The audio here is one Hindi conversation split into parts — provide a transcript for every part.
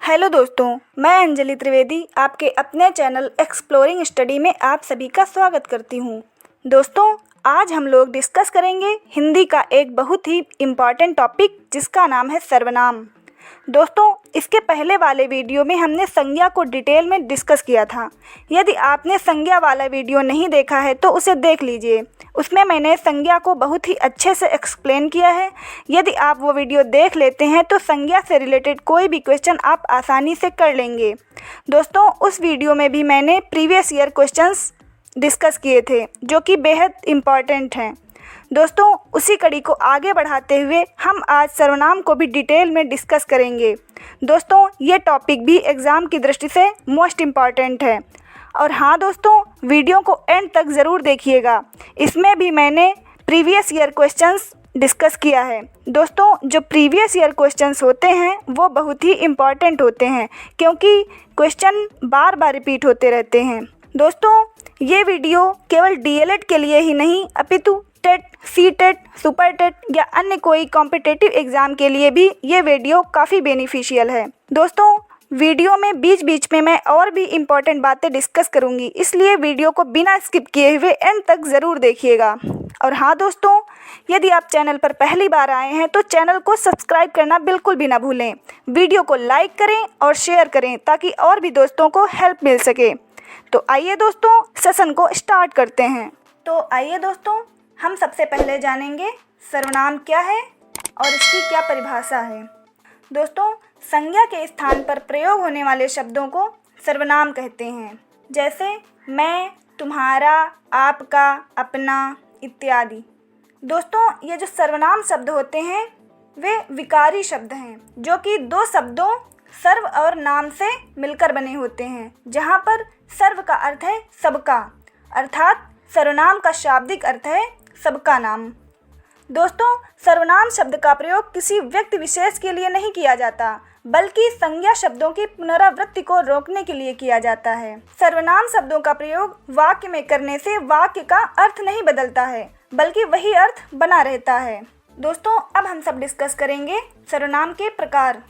हेलो दोस्तों, मैं अंजलि त्रिवेदी आपके अपने चैनल एक्सप्लोरिंग स्टडी में आप सभी का स्वागत करती हूँ। दोस्तों, आज हम लोग डिस्कस करेंगे हिंदी का एक बहुत ही इम्पॉर्टेंट टॉपिक जिसका नाम है सर्वनाम। दोस्तों, इसके पहले वाले वीडियो में हमने संज्ञा को डिटेल में डिस्कस किया था। यदि आपने संज्ञा वाला वीडियो नहीं देखा है तो उसे देख लीजिए। उसमें मैंने संज्ञा को बहुत ही अच्छे से एक्सप्लेन किया है। यदि आप वो वीडियो देख लेते हैं तो संज्ञा से रिलेटेड कोई भी क्वेश्चन आप आसानी से कर लेंगे। दोस्तों, उस वीडियो में भी मैंने प्रीवियस ईयर क्वेश्चंस डिस्कस किए थे जो कि बेहद इम्पॉर्टेंट हैं। दोस्तों, उसी कड़ी को आगे बढ़ाते हुए हम आज सर्वनाम को भी डिटेल में डिस्कस करेंगे। दोस्तों, ये टॉपिक भी एग्ज़ाम की दृष्टि से मोस्ट इम्पॉर्टेंट है। और हाँ दोस्तों, वीडियो को एंड तक ज़रूर देखिएगा। इसमें भी मैंने प्रीवियस ईयर क्वेश्चंस डिस्कस किया है। दोस्तों, जो प्रीवियस ईयर क्वेश्चंस होते हैं वो बहुत ही इम्पॉर्टेंट होते हैं क्योंकि क्वेश्चन बार बार रिपीट होते रहते हैं। दोस्तों, ये वीडियो केवल डीएलएड के लिए ही नहीं अपितु टेट, सीटेट, सुपर टेट या अन्य कोई कॉम्पिटिटिव एग्ज़ाम के लिए भी ये वीडियो काफ़ी बेनिफिशियल है। दोस्तों, वीडियो में बीच बीच में मैं और भी इम्पॉर्टेंट बातें डिस्कस करूँगी, इसलिए वीडियो को बिना स्किप किए हुए एंड तक ज़रूर देखिएगा। और हाँ दोस्तों, यदि आप चैनल पर पहली बार आए हैं तो चैनल को सब्सक्राइब करना बिल्कुल भी ना भूलें। वीडियो को लाइक करें और शेयर करें ताकि और भी दोस्तों को हेल्प मिल सके। तो आइए दोस्तों, सेशन को स्टार्ट करते हैं। तो आइए दोस्तों, हम सबसे पहले जानेंगे सर्वनाम क्या है और इसकी क्या परिभाषा है। दोस्तों, संज्ञा के स्थान पर प्रयोग होने वाले शब्दों को सर्वनाम कहते हैं, जैसे मैं, तुम्हारा, आपका, अपना इत्यादि। दोस्तों, ये जो सर्वनाम शब्द होते हैं वे विकारी शब्द हैं जो कि दो शब्दों सर्व और नाम से मिलकर बने होते हैं, जहाँ पर सर्व का अर्थ है सबका, अर्थात सर्वनाम का शाब्दिक अर्थ है सबका नाम। दोस्तों, सर्वनाम शब्द का प्रयोग किसी व्यक्ति विशेष के लिए नहीं किया जाता बल्कि संज्ञा शब्दों की पुनरावृत्ति को रोकने के लिए किया जाता है। सर्वनाम शब्दों का प्रयोग वाक्य में करने से वाक्य का अर्थ नहीं बदलता है बल्कि वही अर्थ बना रहता है। दोस्तों, अब हम सब डिस्कस करेंगे सर्वनाम के प्रकार।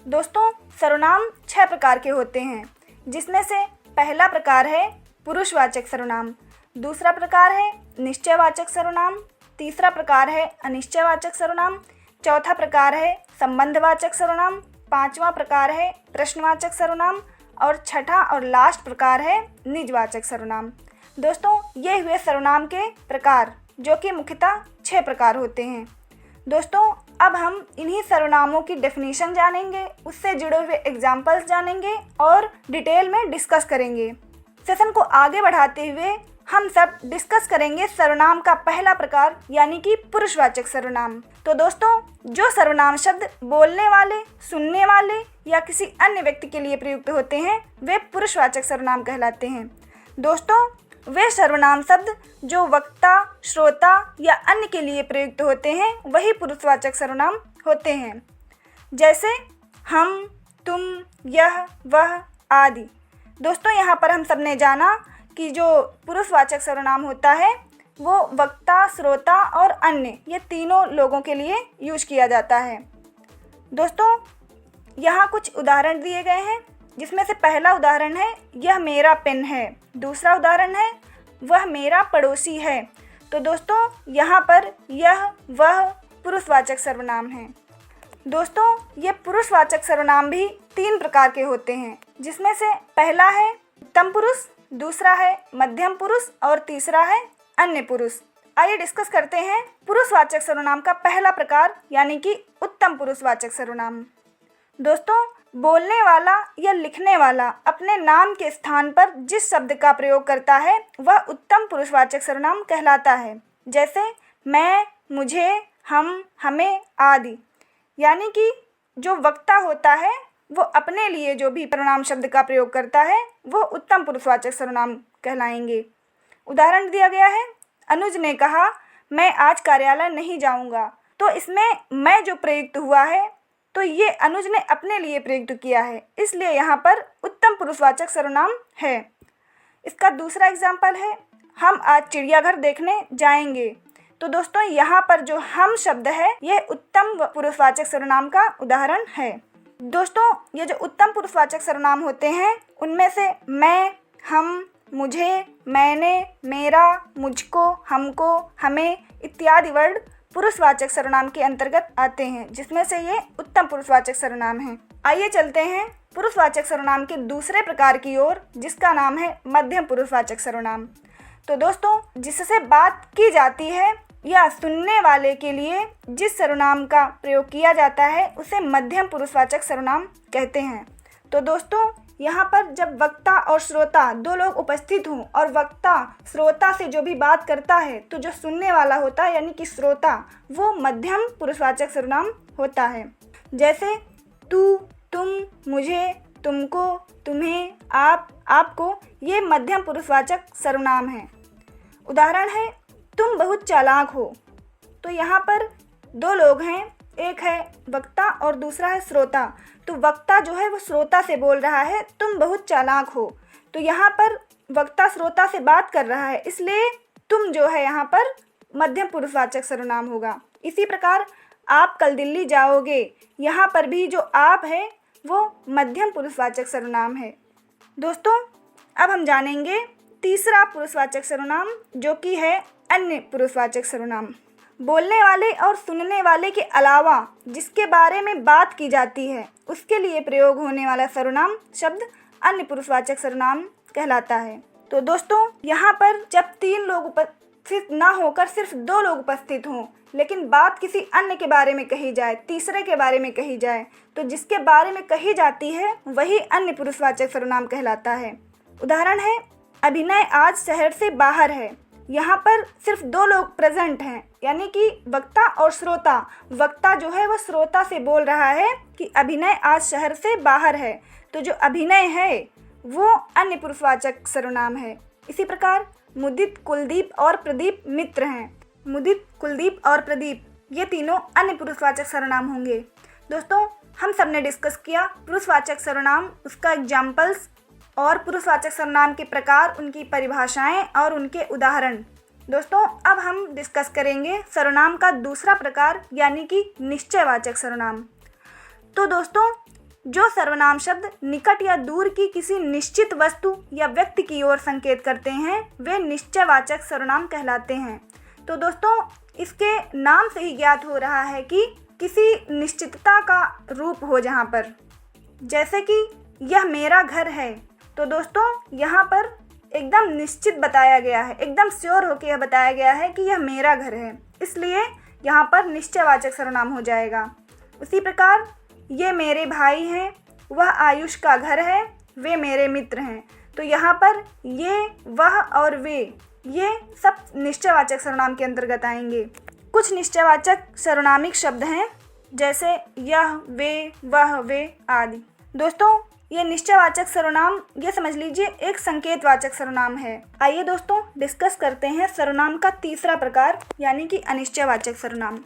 दोस्तों, सर्वनाम 6 प्रकार के होते हैं, जिसमें से पहला प्रकार है पुरुषवाचक सर्वनाम, दूसरा प्रकार है निश्चयवाचक सर्वनाम, तीसरा प्रकार है अनिश्चयवाचक सर्वनाम, चौथा प्रकार है संबंधवाचक सर्वनाम, पांचवा प्रकार है प्रश्नवाचक सर्वनाम और छठा और लास्ट प्रकार है निजवाचक सर्वनाम। दोस्तों, ये हुए सर्वनाम के प्रकार जो कि मुख्यतः 6 प्रकार होते हैं। दोस्तों, अब हम इन्हीं सर्वनामों की डेफिनेशन जानेंगे, उससे जुड़े हुए एग्जाम्पल्स जानेंगे और डिटेल में डिस्कस करेंगे। सेशन को आगे बढ़ाते हुए हम सब डिस्कस करेंगे सर्वनाम का पहला प्रकार यानी कि पुरुषवाचक सर्वनाम। तो दोस्तों, जो सर्वनाम शब्द बोलने वाले, सुनने वाले या किसी अन्य व्यक्ति के लिए प्रयुक्त होते हैं वे पुरुषवाचक सर्वनाम कहलाते हैं। दोस्तों, वे सर्वनाम शब्द जो वक्ता, श्रोता या अन्य के लिए प्रयुक्त होते हैं वही पुरुषवाचक सर्वनाम होते हैं, जैसे हम, तुम, यह, वह आदि। दोस्तों, यहाँ पर हम सब ने जाना कि जो पुरुषवाचक सर्वनाम होता है वो वक्ता, श्रोता और अन्य ये तीनों लोगों के लिए यूज किया जाता है। दोस्तों, यहाँ कुछ उदाहरण दिए गए हैं, जिसमें से पहला उदाहरण है यह मेरा पेन है, दूसरा उदाहरण है वह मेरा पड़ोसी है। तो दोस्तों, यहाँ पर यह, वह पुरुषवाचक सर्वनाम है। दोस्तों, ये पुरुषवाचक सर्वनाम भी 3 प्रकार के होते हैं, जिसमें से पहला है उत्तम पुरुष, दूसरा है मध्यम पुरुष और तीसरा है अन्य पुरुष। आइए डिस्कस करते हैं पुरुषवाचक सर्वनाम का पहला प्रकार यानी कि उत्तम पुरुषवाचक सर्वनाम। दोस्तों, बोलने वाला या लिखने वाला अपने नाम के स्थान पर जिस शब्द का प्रयोग करता है वह उत्तम पुरुषवाचक सर्वनाम कहलाता है, जैसे मैं, मुझे, हम, हमें आदि। यानी कि जो वक्ता होता है वो अपने लिए जो भी सर्वनाम शब्द का प्रयोग करता है वो उत्तम पुरुषवाचक सर्वनाम कहलाएंगे। उदाहरण दिया गया है, अनुज ने कहा मैं आज कार्यालय नहीं जाऊंगा। तो इसमें मैं जो प्रयुक्त हुआ है तो ये अनुज ने अपने लिए प्रयुक्त किया है, इसलिए यहाँ पर उत्तम पुरुषवाचक सर्वनाम है। इसका दूसरा एग्जाम्पल है हम आज चिड़ियाघर देखने जाएंगे। तो दोस्तों यहाँ पर जो हम शब्द है ये उत्तम पुरुषवाचक सर्वनाम का उदाहरण है। दोस्तों ये जो उत्तम पुरुषवाचक सर्वनाम होते हैं उनमें से मैं, हम, मुझे, मैंने, मेरा, मुझको, हमको, हमें इत्यादि वर्ड पुरुषवाचक सर्वनाम के अंतर्गत आते हैं, जिसमें से ये उत्तम पुरुषवाचक सर्वनाम है। आइए चलते हैं पुरुषवाचक सर्वनाम के दूसरे प्रकार की ओर, जिसका नाम है मध्यम पुरुषवाचक सर्वनाम। तो दोस्तों जिससे बात की जाती है या सुनने वाले के लिए जिस सर्वनाम का प्रयोग किया जाता है उसे मध्यम पुरुषवाचक सर्वनाम कहते हैं। तो दोस्तों यहाँ पर जब वक्ता और श्रोता दो लोग उपस्थित हों और वक्ता श्रोता से जो भी बात करता है तो जो सुनने वाला होता है यानी कि श्रोता वो मध्यम पुरुषवाचक सर्वनाम होता है। जैसे तू, तुम, मुझे, तुमको, तुम्हें, आप, आपको, ये मध्यम पुरुषवाचक सर्वनाम है। उदाहरण है तुम बहुत चालाक हो। तो यहाँ पर दो लोग हैं, एक है वक्ता और दूसरा है श्रोता। तो वक्ता जो है वो श्रोता से बोल रहा है तुम बहुत चालाक हो। तो यहाँ पर वक्ता श्रोता से बात कर रहा है, इसलिए तुम जो है यहाँ पर मध्यम पुरुषवाचक सर्वनाम होगा। इसी प्रकार आप कल दिल्ली जाओगे, यहाँ पर भी जो आप है वो मध्यम पुरुषवाचक सर्वनाम है। दोस्तों अब हम जानेंगे तीसरा पुरुषवाचक सर्वनाम जो कि है अन्य पुरुषवाचक सर्वनाम। बोलने वाले और सुनने वाले के अलावा जिसके बारे में बात की जाती है उसके लिए प्रयोग होने वाला सर्वनाम शब्द अन्य पुरुषवाचक सर्वनाम कहलाता है। तो दोस्तों यहाँ पर जब तीन लोग उपस्थित ना होकर सिर्फ दो लोग उपस्थित हों लेकिन बात किसी अन्य के बारे में कही जाए, तीसरे के बारे में कही जाए, तो जिसके बारे में कही जाती है वही अन्य पुरुषवाचक सर्वनाम कहलाता है। उदाहरण है अभिनय आज शहर से बाहर है। यहाँ पर सिर्फ दो लोग प्रेजेंट हैं यानी कि वक्ता और श्रोता। वक्ता जो है वह श्रोता से बोल रहा है कि अभिनय आज शहर से बाहर है। तो जो अभिनय है वो अन्य पुरुषवाचक सर्वनाम है। इसी प्रकार मुदित, कुलदीप और प्रदीप मित्र हैं। मुदित, कुलदीप और प्रदीप ये तीनों अन्य पुरुषवाचक सर्वनाम होंगे। दोस्तों हम सब ने डिस्कस किया पुरुषवाचक सर्वनाम, उसका एग्जाम्पल्स और पुरुषवाचक सर्वनाम के प्रकार, उनकी परिभाषाएं और उनके उदाहरण। दोस्तों अब हम डिस्कस करेंगे सर्वनाम का दूसरा प्रकार यानी कि निश्चयवाचक सर्वनाम। तो दोस्तों जो सर्वनाम शब्द निकट या दूर की किसी निश्चित वस्तु या व्यक्ति की ओर संकेत करते हैं वे निश्चयवाचक सर्वनाम कहलाते हैं। तो दोस्तों इसके नाम से ही ज्ञात हो रहा है कि किसी निश्चितता का रूप हो जहाँ पर, जैसे कि यह मेरा घर है। तो दोस्तों यहाँ पर एकदम निश्चित बताया गया है, एकदम श्योर होकर यह बताया गया है कि यह मेरा घर है, इसलिए यहाँ पर निश्चयवाचक सर्वनाम हो जाएगा। उसी प्रकार ये मेरे भाई हैं, वह आयुष का घर है, वे मेरे मित्र हैं। तो यहाँ पर ये, वह और वे ये सब निश्चयवाचक सर्वनाम के अंतर्गत आएंगे। कुछ निश्चयवाचक सर्वनामिक शब्द हैं जैसे यह, वे, वह, वे आदि। दोस्तों ये निश्चयवाचक सर्वनाम ये समझ लीजिए एक संकेतवाचक सर्वनाम है। आइए दोस्तों डिस्कस करते हैं सर्वनाम का तीसरा प्रकार यानी कि अनिश्चयवाचक सर्वनाम।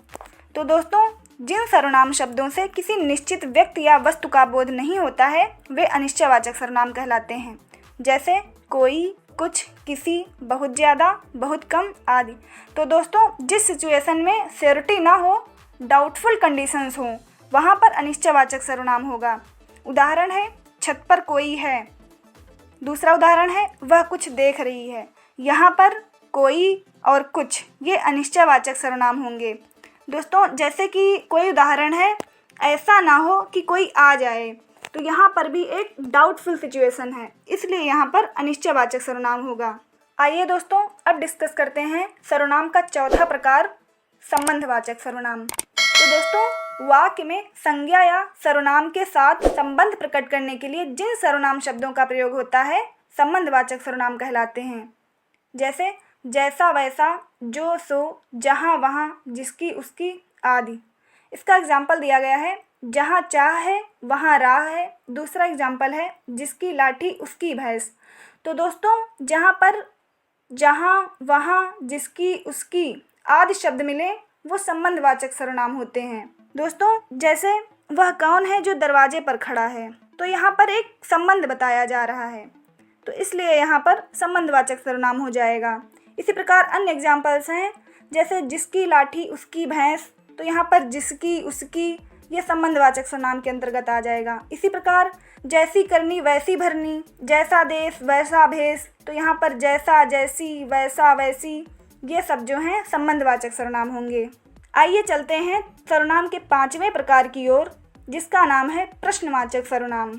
तो दोस्तों जिन सर्वनाम शब्दों से किसी निश्चित व्यक्ति या वस्तु का बोध नहीं होता है वे अनिश्चयवाचक सर्वनाम कहलाते हैं। जैसे कोई, कुछ, किसी, बहुत ज़्यादा, बहुत कम आदि। तो दोस्तों जिस सिचुएशन में श्योरिटी ना हो, डाउटफुल कंडीशंस हो, वहाँ पर अनिश्चयवाचक सर्वनाम होगा। उदाहरण है छत पर कोई है। दूसरा उदाहरण है वह कुछ देख रही है। यहाँ पर कोई और कुछ ये अनिश्चयवाचक सर्वनाम होंगे। दोस्तों जैसे कि कोई उदाहरण है ऐसा ना हो कि कोई आ जाए, तो यहाँ पर भी एक डाउटफुल सिचुएशन है, इसलिए यहाँ पर अनिश्चयवाचक सर्वनाम होगा। आइए दोस्तों अब डिस्कस करते हैं सर्वनाम का चौथा प्रकार संबंधवाचक सर्वनाम। तो दोस्तों वाक्य में संज्ञा या सर्वनाम के साथ संबंध प्रकट करने के लिए जिन सर्वनाम शब्दों का प्रयोग होता है संबंधवाचक सर्वनाम कहलाते हैं। जैसे जैसा वैसा, जो सो, जहाँ वहाँ, जिसकी उसकी आदि। इसका एग्जाम्पल दिया गया है जहाँ चाह है वहाँ राह है। दूसरा एग्जाम्पल है जिसकी लाठी उसकी भैंस। तो दोस्तों जहाँ पर जहाँ, वहाँ, जिसकी, उसकी आदि शब्द मिले वो संबंधवाचक सर्वनाम होते हैं। दोस्तों जैसे वह कौन है जो दरवाजे पर खड़ा है, तो यहाँ पर एक संबंध बताया जा रहा है, तो इसलिए यहाँ पर संबंधवाचक सर्वनाम हो जाएगा। इसी प्रकार अन्य एग्जाम्पल्स हैं जैसे जिसकी लाठी उसकी भैंस, तो यहाँ पर जिसकी उसकी ये संबंधवाचक सर्वनाम के अंतर्गत आ जाएगा। इसी प्रकार जैसी करनी वैसी भरनी, जैसा देश वैसा भेष, तो यहाँ पर जैसा जैसी वैसा वैसी ये सब जो हैं संबंधवाचक सर्वनाम होंगे। आइए चलते हैं सर्वनाम के 5वें प्रकार की ओर, जिसका नाम है प्रश्नवाचक सर्वनाम।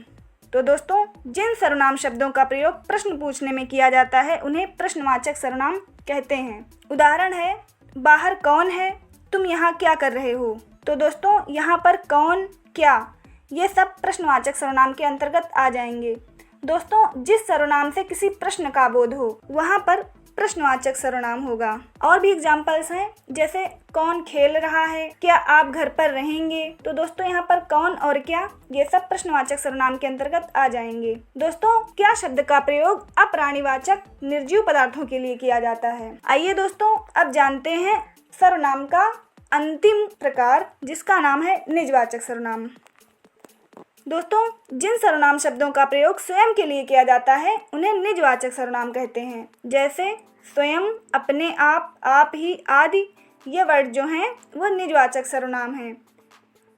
तो दोस्तों, जिन सर्वनाम शब्दों का प्रयोग प्रश्न पूछने में किया जाता है उन्हें प्रश्नवाचक सर्वनाम कहते हैं। उदाहरण है, बाहर कौन है, तुम यहाँ क्या कर रहे हो। तो दोस्तों, यहाँ पर कौन, क्या, ये सब प्रश्नवाचक सर्वनाम के अंतर्गत आ जाएंगे। दोस्तों, जिस सर्वनाम से किसी प्रश्न का बोध हो वहाँ पर प्रश्नवाचक सर्वनाम होगा। और भी एग्जाम्पल्स हैं, जैसे कौन खेल रहा है, क्या आप घर पर रहेंगे। तो दोस्तों, यहाँ पर कौन और क्या ये सब प्रश्नवाचक सर्वनाम के अंतर्गत आ जाएंगे। दोस्तों, क्या शब्द का प्रयोग अप्राणीवाचक निर्जीव पदार्थों के लिए किया जाता है। आइए दोस्तों, अब जानते हैं सर्वनाम का अंतिम प्रकार, जिसका नाम है निजवाचक सर्वनाम। दोस्तों, जिन सर्वनाम शब्दों का प्रयोग स्वयं के लिए किया जाता है उन्हें निजवाचक सर्वनाम कहते हैं। जैसे स्वयं, अपने आप ही आदि ये वर्ड जो हैं वो निजवाचक सर्वनाम हैं।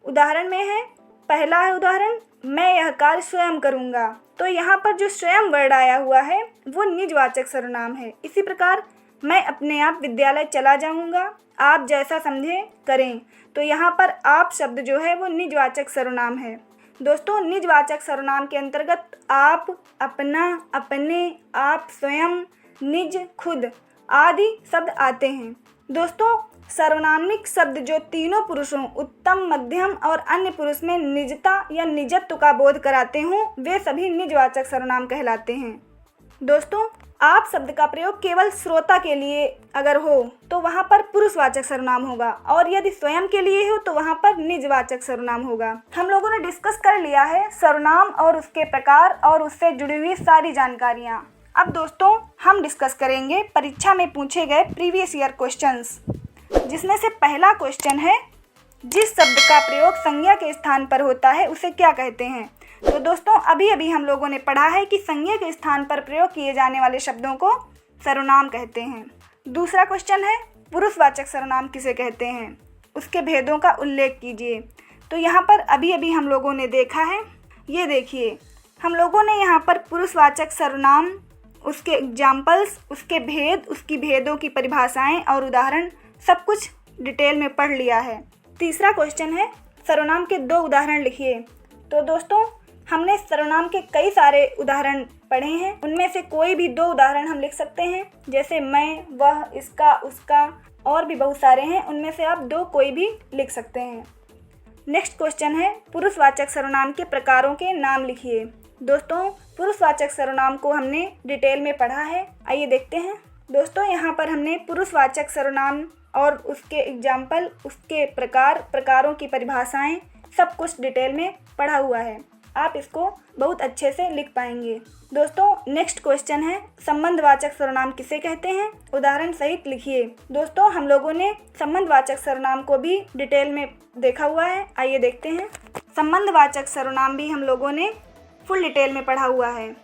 उदाहरण में है, पहला है उदाहरण, मैं यह कार्य स्वयं करूँगा। तो यहाँ पर जो स्वयं वर्ड आया हुआ है वो निजवाचक सर्वनाम है। इसी प्रकार मैं अपने आप विद्यालय चला जाऊँगा, आप जैसा समझे करें। तो यहाँ पर आप शब्द जो है वो निजवाचक सर्वनाम है। दोस्तों, निजवाचक सर्वनाम के अंतर्गत आप, अपना, अपने, आप स्वयं, निज, खुद आदि शब्द आते हैं। दोस्तों, सर्वनामिक शब्द जो तीनों पुरुषों उत्तम, मध्यम और अन्य पुरुष में निजता या निजत्व का बोध कराते हों वे सभी निजवाचक सर्वनाम कहलाते हैं। दोस्तों, आप शब्द का प्रयोग केवल श्रोता के लिए अगर हो तो वहाँ पर पुरुषवाचक सर्वनाम होगा, और यदि स्वयं के लिए हो तो वहाँ पर निजवाचक सर्वनाम होगा। हम लोगों ने डिस्कस कर लिया है सर्वनाम और उसके प्रकार और उससे जुड़ी हुई सारी जानकारियाँ। अब दोस्तों, हम डिस्कस करेंगे परीक्षा में पूछे गए प्रीवियस ईयर क्वेश्चंस, जिसमें से पहला क्वेश्चन है, जिस शब्द का प्रयोग संज्ञा के स्थान पर होता है उसे क्या कहते हैं। तो दोस्तों, अभी हम लोगों ने पढ़ा है कि संज्ञा के स्थान पर प्रयोग किए जाने वाले शब्दों को सर्वनाम कहते हैं। दूसरा क्वेश्चन है, पुरुषवाचक सर्वनाम किसे कहते हैं, उसके भेदों का उल्लेख कीजिए। तो यहाँ पर अभी हम लोगों ने देखा है, ये देखिए, हम लोगों ने यहाँ पर पुरुषवाचक सर्वनाम, उसके एग्जाम्पल्स, उसके भेद, उसकी भेदों की परिभाषाएं और उदाहरण सब कुछ डिटेल में पढ़ लिया है। तीसरा क्वेश्चन है, सर्वनाम के 2 उदाहरण लिखिए। तो दोस्तों, हमने सर्वनाम के कई सारे उदाहरण पढ़े हैं, उनमें से कोई भी 2 उदाहरण हम लिख सकते हैं, जैसे मैं, वह, इसका, उसका, और भी बहुत सारे हैं, उनमें से आप 2 कोई भी लिख सकते हैं। नेक्स्ट क्वेश्चन है, पुरुषवाचक सर्वनाम के प्रकारों के नाम लिखिए। दोस्तों, पुरुषवाचक सर्वनाम को हमने डिटेल में पढ़ा है, आइए देखते हैं। दोस्तों, यहाँ पर हमने पुरुषवाचक सर्वनाम और उसके एग्जाम्पल, उसके प्रकारों की परिभाषाएं सब कुछ डिटेल में पढ़ा हुआ है, आप इसको बहुत अच्छे से लिख पाएंगे। दोस्तों, नेक्स्ट क्वेश्चन है, संबंधवाचक सर्वनाम किसे कहते हैं, उदाहरण सहित लिखिए। दोस्तों, हम लोगों ने संबंधवाचक सर्वनाम को भी डिटेल में देखा हुआ है, आइए देखते हैं। संबंधवाचक सर्वनाम भी हम लोगों ने फुल डिटेल में पढ़ा हुआ है।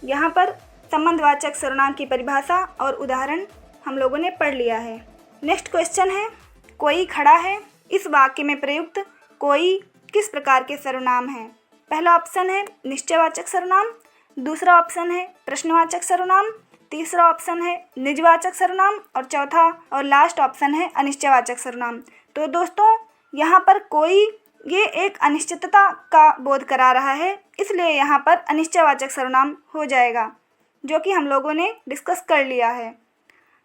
यहाँ पर संबंधवाचक सर्वनाम की परिभाषा और उदाहरण हम लोगों ने पढ़ लिया है। नेक्स्ट क्वेश्चन है, कोई खड़ा है, इस वाक्य में प्रयुक्त कोई किस प्रकार के सर्वनाम है। पहला ऑप्शन है निश्चयवाचक सर्वनाम, दूसरा ऑप्शन है प्रश्नवाचक सर्वनाम, तीसरा ऑप्शन है निजवाचक सर्वनाम और चौथा और लास्ट ऑप्शन है अनिश्चयवाचक सर्वनाम। तो दोस्तों, यहाँ पर कोई ये एक अनिश्चितता का बोध करा रहा है, इसलिए यहाँ पर अनिश्चयवाचक सर्वनाम हो जाएगा, जो कि हम लोगों ने डिस्कस कर लिया है।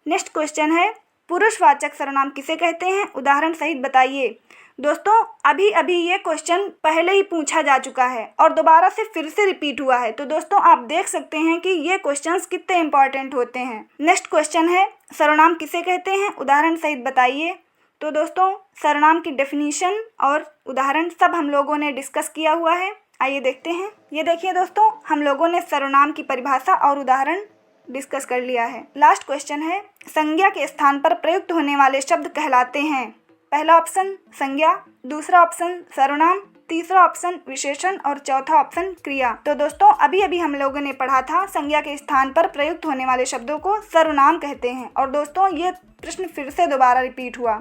नेक्स्ट क्वेश्चन है, पुरुषवाचक सर्वनाम किसे कहते हैं, उदाहरण सहित बताइए। दोस्तों, अभी ये क्वेश्चन पहले ही पूछा जा चुका है और दोबारा से फिर से रिपीट हुआ है, तो दोस्तों आप देख सकते हैं कि ये क्वेश्चंस कितने इंपॉर्टेंट होते हैं। नेक्स्ट क्वेश्चन है, सर्वनाम किसे कहते हैं, उदाहरण सहित बताइए। तो दोस्तों, सर्वनाम की डेफिनेशन और उदाहरण सब हम लोगों ने डिस्कस किया हुआ है, आइए देखते हैं। ये देखिए दोस्तों, हम लोगों ने सर्वनाम की परिभाषा और उदाहरण डिस्कस कर लिया है। लास्ट क्वेश्चन है, संज्ञा के स्थान पर प्रयुक्त होने वाले शब्द कहलाते हैं। पहला ऑप्शन संज्ञा, दूसरा ऑप्शन सर्वनाम, तीसरा ऑप्शन विशेषण और चौथा ऑप्शन क्रिया। तो दोस्तों, अभी हम लोगों ने पढ़ा था संज्ञा के स्थान पर प्रयुक्त होने वाले शब्दों को सर्वनाम कहते हैं। और दोस्तों, ये प्रश्न फिर से दोबारा रिपीट हुआ।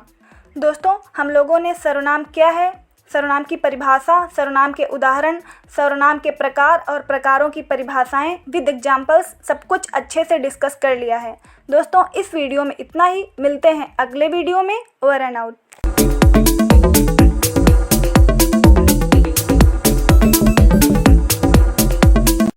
दोस्तों, हम लोगों ने सर्वनाम क्या है, सर्वनाम की परिभाषा, सर्वनाम के उदाहरण, सर्वनाम के प्रकार और प्रकारों की परिभाषाएं विद एग्जाम्पल्स सब कुछ अच्छे से डिस्कस कर लिया है। दोस्तों, इस वीडियो में इतना ही। मिलते हैं अगले वीडियो में। Over and out.